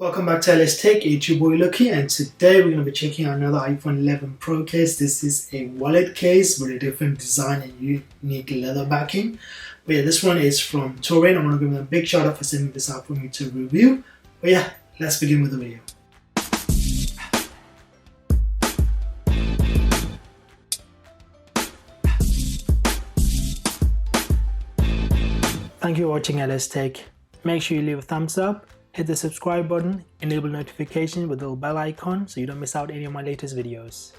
Welcome back to LS Tech, it's your boy Lucky, and today we're going to be checking out another iPhone 11 Pro case. This is a wallet case with a different design and unique leather backing. But yeah, this one is from TOOVREN. I want to give them a big shout out for sending this out for me to review. But yeah, let's begin with the video. Thank you for watching LS Tech. Make sure you leave a thumbs up. Hit the subscribe button, enable notifications with the little bell icon so you don't miss out any of my latest videos.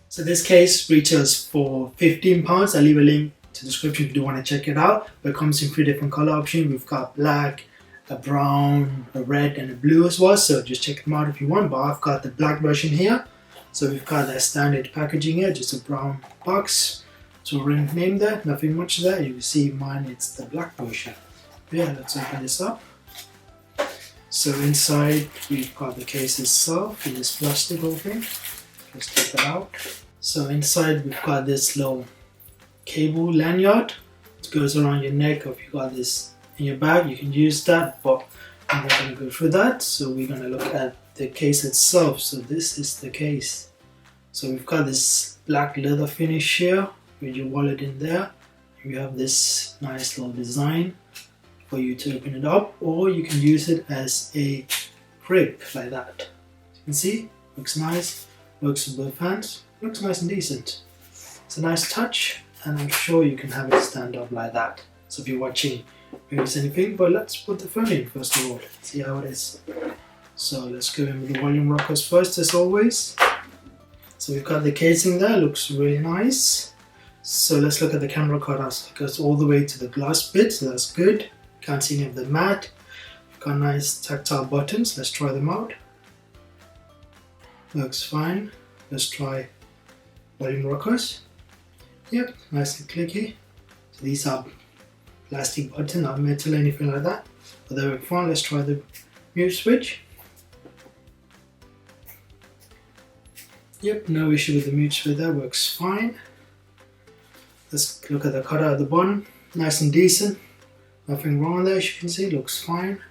So this case retails for £15. I'll leave a link to the description if you do want to check it out. But it comes in 3 different color options. We've got black, a brown, a red and a blue as well. So just check them out if you want. But I've got the black version here. So we've got that standard packaging here, just a brown box. So we're name there, nothing much there. You can see mine, it's the black version. But yeah, let's open this up. So inside we've got the case itself in this plastic thing. Let's take it out. So inside we've got this little cable lanyard. It goes around your neck, or if you got this in your bag you can use that, but I'm not going to go through that. So we're going to look at the case itself. So this is the case. So we've got this black leather finish here with your wallet in there. We have this nice little design for you to open it up, or you can use it as a grip like that. As you can see, looks nice, works with both hands, looks nice and decent. It's a nice touch, and I'm sure you can have it stand up like that. So if you're watching, maybe it's anything, but let's put the phone in first of all, see how it is. So let's go in with the volume rockers first, as always. So we've got the casing there, looks really nice. So let's look at the camera cutout. It goes all the way to the glass bit, so that's good. Can't see any of the mat. We've got nice tactile buttons. Let's try them out. Looks fine. Let's try volume rockers. Yep, nice and clicky. So these are plastic buttons, not metal or anything like that. But they work fine. Let's try the mute switch. Yep, no issue with the mute switch there. Works fine. Let's look at the cutout at the bottom. Nice and decent. Nothing wrong there, as you can see, looks fine.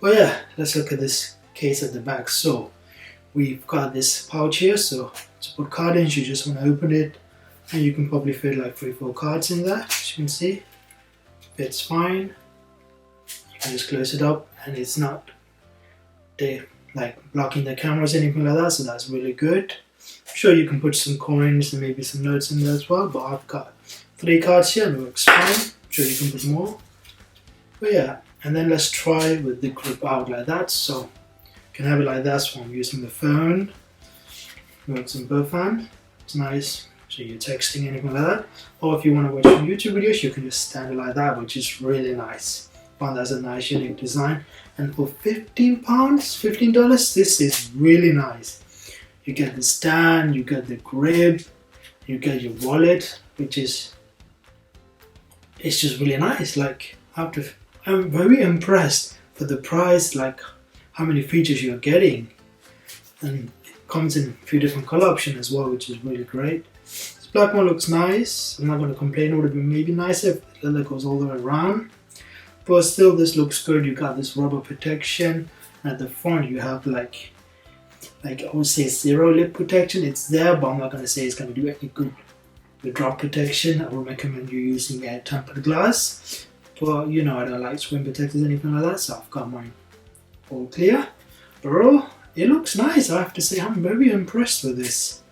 But yeah, let's look at this case at the back. So we've got this pouch here, so to put cards in, you just want to open it and you can probably fit like 3-4 cards in there, as you can see. Fits fine. You can just close it up and it's not like blocking the cameras or anything like that, so that's really good. I'm sure you can put some coins and maybe some notes in there as well, but I've got 3 cards here and it works fine. Sure you can put more, but yeah. And then let's try with the grip out like that. So you can have it like that. So I'm using the phone, works in both hands. It's nice, so you're texting, anything like that. Or if you want to watch some YouTube videos, you can just stand it like that, which is really nice. Found that's a nice unique design. And for $15, this is really nice. You get the stand, you get the grip, you get your wallet, which is, it's just really nice. Like, I'm very impressed for the price, like how many features you're getting, and it comes in a few different color options as well, which is really great. This black one looks nice. I'm not going to complain. It would have been maybe nicer if the leather goes all the way around, but still this looks good. You got this rubber protection at the front. You have like I would say 0 lip protection. It's there, but I'm not going to say it's going to do any good. The drop protection, I would recommend you using a tempered glass, but you know I don't like screen protectors or anything like that, so I've got mine all clear. But it looks nice. I have to say I'm very impressed with this.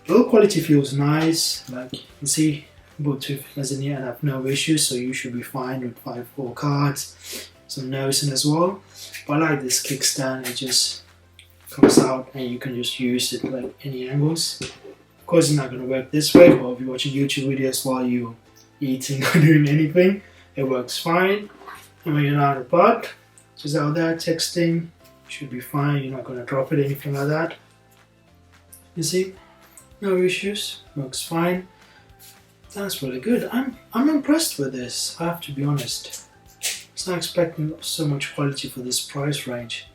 Build quality feels nice. Like you can see, Bluetooth is in here and I have no issues, so you should be fine with 5-4 cards, some notes in as well. But I like this kickstand. It just comes out and you can just use it like any angles. Of course it's not going to work this way, but if you're watching YouTube videos while you're eating or doing anything, it works fine. And when you're not apart, just out there texting, should be fine. You're not going to drop it, anything like that. You see, no issues, works fine. That's really good. I'm impressed with this, I have to be honest. I was not expecting so much quality for this price range.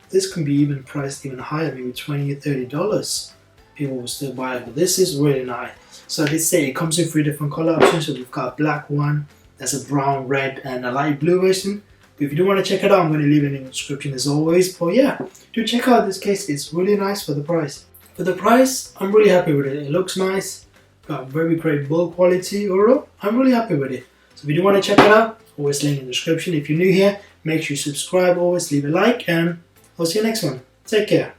This can be even priced even higher, maybe $20 or $30. People will still buy it, but this is really nice. So I did say it comes in 3 different color options. So we've got a black one, there's a brown, red and a light blue version. But if you do want to check it out, I'm going to leave it in the description as always. But yeah, do check out this case. It's really nice for the price. For the price, I'm really happy with it. It looks nice. Got very great build quality overall. I'm really happy with it. So if you do want to check it out, always link in the description. If you're new here, make sure you subscribe. Always leave a like, and I'll see you next one. Take care.